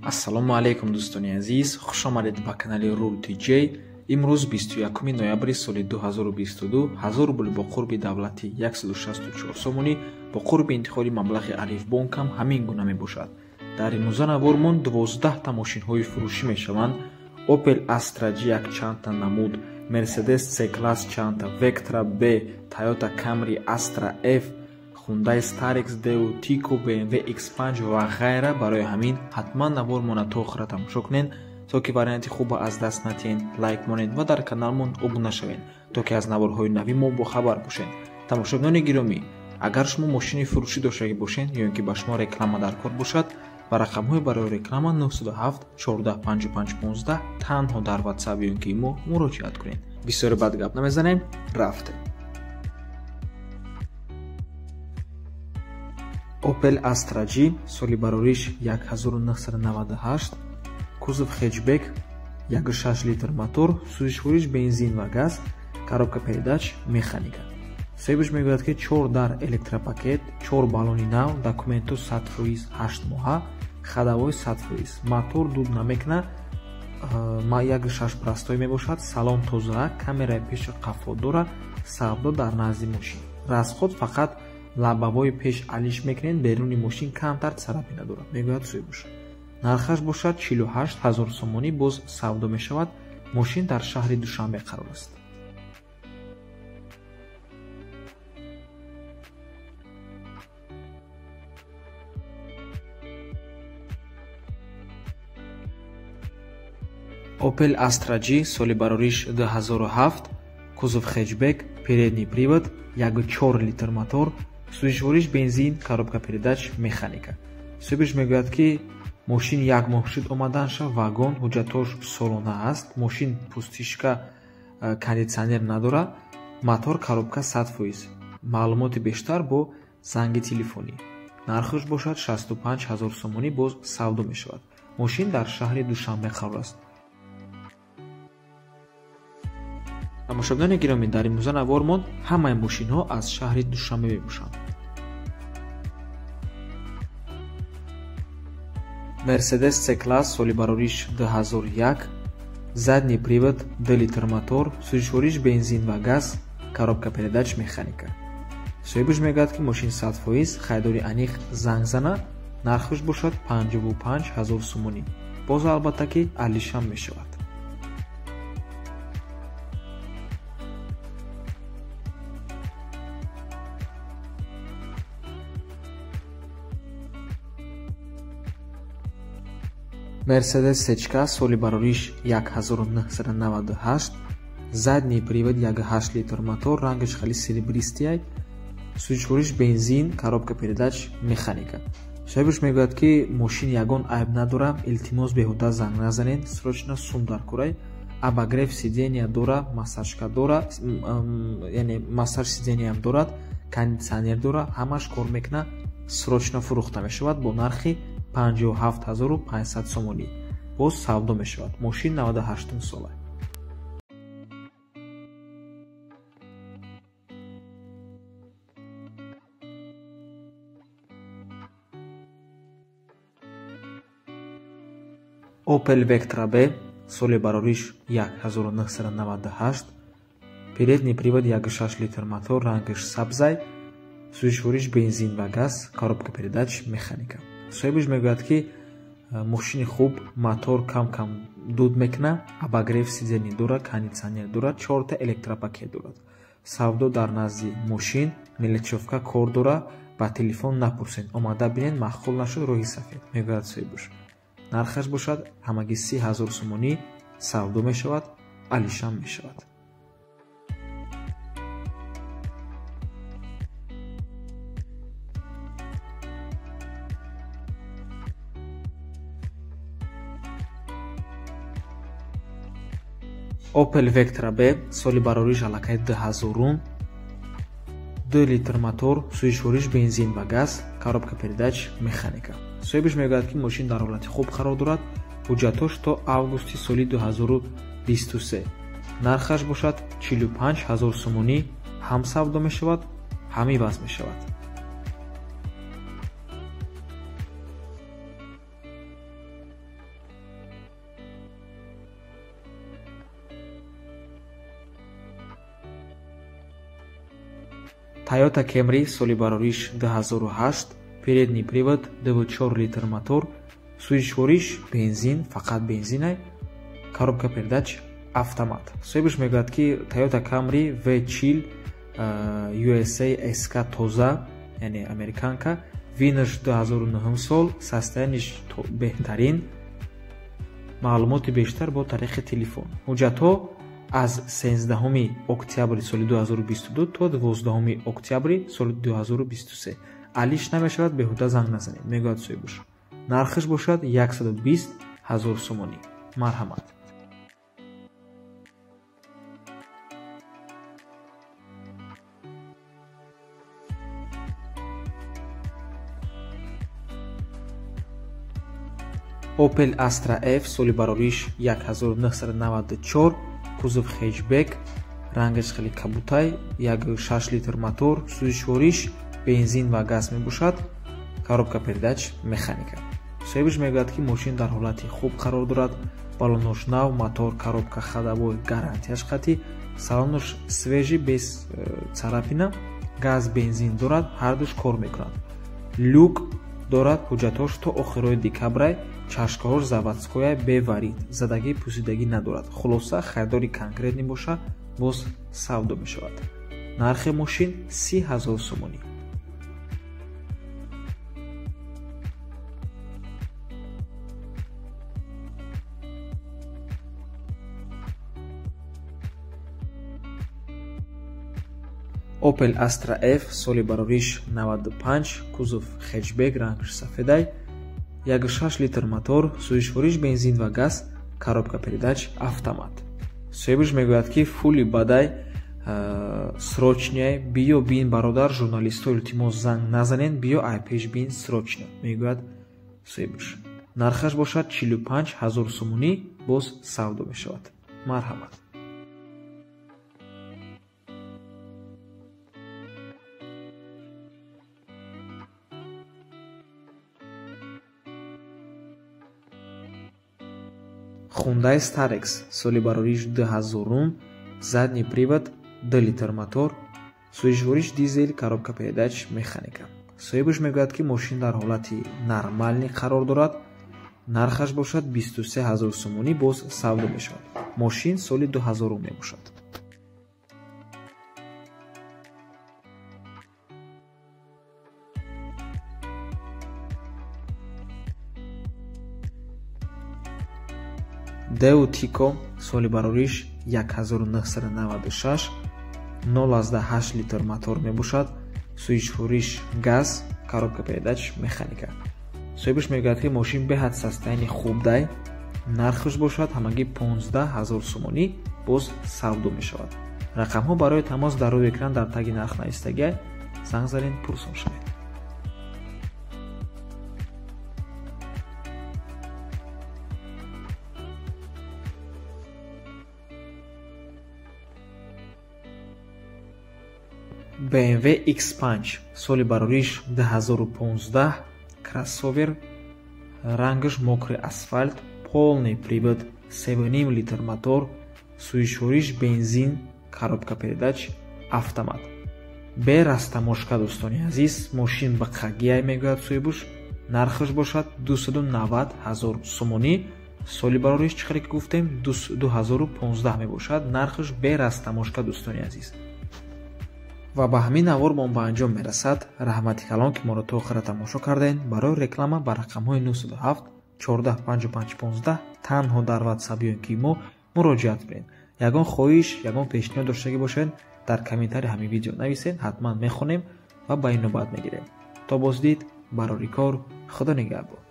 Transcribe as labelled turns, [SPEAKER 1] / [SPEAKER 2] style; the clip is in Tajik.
[SPEAKER 1] Ассалому алайкум дӯстони азиз, хуш омадед ба канали Rule TJ. Имрӯз 21 ноябри соли 2022 1000 рубл бо қурби давлати 164 сомонӣ бо қурби интиқоли маблағи Алифбонк ҳам ҳамин гуна мебошад. Дар имрӯза навормон 12 та мошинҳои фурӯшӣ мешаванд. Opel Astra G1 чандта намуд, Mercedes C-Class чандта, Vectra B, Toyota Camry Astra F, Hyundai Starex Deo, Tico, BMW X5 ва ғайра. Барои ҳамин ҳатман навормона то охира тамошо кунед, то ки варианти хуба аз даст натиҳед, лайк монед ва дар каналмон обуна шавед, то ки аз наворҳои нави мо бохабар бошед. Тамошобинони гиромӣ, агар шумо мошини фурӯшӣ доштагӣ бошед ё ин ки ба шумо реклама дар кор бошад, ва рақамҳои барои реклама 907 14 55 15 танҳо дар WhatsApp ё ин ки имо муроҷиат кунед. Бисёре бад гап намезанем, рафтем. Opel Astra G, соли барориш 1998, кузов хэтчбек, 1.6 литр мотор, сӯзишвориш бензин ва газ, коробка передач, механика. Соҳибаш мегӯяд ки 4 дар электропакет, 4 балони нав, документу 100% 8 моҳа, хадавои 100%, мотор дуд намекна, 1.6 простой мебошад, салон тоза, камераи пеши қафо дора, савдо дар назди мошин. Расход фақат лабавои пеш алиш мекунед, беруни мошин камтар царапина дорад, мегӯяд соҳибаш. Нархаш бошад 48 000 сомонӣ, боз савдо мешавад. Мошин дар шаҳри Душанбе қарор аст. Opel Astra G, соли барориш 2007, кузов хэтчбек, передний привод, 1.4 литр мотор, сӯзишвориш бензин, коробка передач, механика. соҳибаш мегӯяд ки мошин 1 моҳ шуд омаданша, вагон ҳуҷҷатош солона аст, мошин пустишка кондитсионер надора, мотор коробка 100%. маълумоти бештар бо занги телефонӣ. нархаш бошад 65 000 сомонӣ, боз савдо мешавад. мошин дар шаҳри Душанбе қарор аст. тамошобинони гиромӣ, дар имрӯза навормон ҳамаи мошинҳо аз шаҳри Душанбе мебошанд. Mercedes C-Class, соли барориш 2001, задний привод, 2 литр мотор, сӯзишвориш бензин ва газ, коробка передач, механика. соҳибаш мегӯяд ки мошин 100%, хайдори аниқ занг зана, нархаш бошад 55 000 сомонӣ. боз албатта ки алишам мешавад. Mercedes C-ка, соли барориш 1998, задний привод, 1.8 литр мотор, рангаш хали серебристияй, сӯзишвориш бензин, коробка передач, механика. соҳибаш мегӯяд ки мошин ягон айб надора, илтимос беҳуда занг назанед, срочно сум дар курай, обогрев сидения дора, массажка дора, яъне массаж сидениям дорад, кондитсионер дора, ҳамаш кор мекна, срочно фурӯхта мешавад бо нархи 57 500 сомонӣ. боз савдо мешавад. мошин 98 сола. Opel Vectra B, соли барориш 1998, передний привод, 1.6 литр мотор, рангаш сабзай, сӯзишвориш бензин ва газ, коробка передач, механика. соҳибаш мегӯяд ки мошини хуб, мотор кам дуд мекна, обогрев сидени дора, кондитсионер дора, 4 та электропакет дорад. савдо дар назди мошин, мелочёвка кор дора, ба телефон напурсед, омада бинед, махқул нашуд, роҳи сафед, мегӯяд соҳибаш. нархаш бошад ҳамагӣ 30 000 сомонӣ, савдо мешавад, алишам мешавад. Opel Vectra B, соли барориш аллакай 2000, 2 литр мотор, сӯзишвориш бензин ва газ, коробка передач, механика. соҳибаш мегӯяд ки мошин дар ҳолати хуб қарор дорад, ҳуҷҷатош то августи соли 2023. нархаш бошад 45 000 сомонӣ, ҳам савдо мешавад, ҳам иваз мешавад. Toyota Camry соли барориш 2008, передний привод, 2.4 литр мотор, суишвориш бензин, фақат бензин, коробка передач автомат. Соҳибаш мегӯяд ки Toyota Camry V40 USA SK тоза, яъне американка, винаш 2009 сол, состояниш беҳтарин, маълумоти бештар бо тариқи телефон. ҳуҷҷатҳо аз 13 октябри соли 2022 то 12 октябри соли 2023. алиш намешавад, беҳуда занг назанед. мегӯяд соҳибаш. нархаш бошад 120 000 сомонӣ. марҳамат. Opel Astra F соли барориш 1994, кузов хеҷбек, рангаш хеле кабутай, 1.6 литр мотор, сӯзишвориш бензин ва газ мебошад, коробка передач механика. соҳибаш мегӯяд ки мошин дар ҳолати хуб қарор дорад, балонош нав, мотор, коробка хадавои гарантияш қатъӣ, салонош свежи без царапина, газ бензин дорад, ҳардуш кор мекунад. люк дорад, ҳуҷҷатҳош то охирои декабрай, чашкаҳош заводскоя беварид, задагӣ пӯсидагӣ надорад. хулоса харидори конкретни боша, боз савдо мешавад. нархи мошин 30 000 сомонӣ. Opel Astra F соли барориш 95, кузов хеҷбек, рангаш сафедай, 1.6 литр мотор, сӯзишвориш бензин ва газ, коробка передач автомат. соҳибаш мегӯяд ки фули бадай срочняй, биё бин бародар, журналистҳо илтимос занг назанед, биё айпеш бин срочно, мегӯяд соҳибаш. нархаш бошад 45 000 сомонӣ, боз савдо мешавад. марҳамат. Hyundai Starex соли барориш 2000, задний привод, 2 литр мотор, сӯзишвориш дизел, коробка передач механика. соҳибаш мегӯяд ки мошин дар ҳолати нормалӣ қарор дорад, нархаш бошад 23 000 сомонӣ, боз савдо мешавад. мошин соли 2000 мебошад. Deo Tico соли барориш 1996, 0.8 литр мотор мебошад, сӯзишвориш газ, коробка передач механика. соҳибаш мегӯяд ки мошин беҳад состоянии хуб дай, нархаш бошад ҳамагӣ 15 000 сомонӣ, боз савдо мешавад. рақамҳо барои тамос дар рӯи экран дар таги нарх навистагиай, занг занед, пурсон шавед. BMW X5 соли барориш 2015, кроссовер, рангаш мокрый асфальт, полный привод, 7.5 литр мотор, сӯзишвориш бензин, коробка передач автомат. бе растамошка дӯстони азиз, мошин ба қагияй мегӯяд соҳибаш, нархаш бошад 290 000 сомонӣ. соли барориш чӣ хеле ки гуфтем 2015 мебошад, нархаш бе растамошка дӯстони азиз. ва ба ҳамин навор мо ба анҷом мерасад. раҳмати калон ки моро то охира тамошо кардем. барои реклама ба рақамҳои 907 14 55 15 танҳо дар ватсап ё ки мо муроҷиат кунед. ягон хоҳиш, ягон пешниҳод доштагӣ бошед, дар комментари ҳамин видео нависед, ҳатман мехонем ва ба инобат мегирем. то боздид, барори кор, худо нигаҳбон.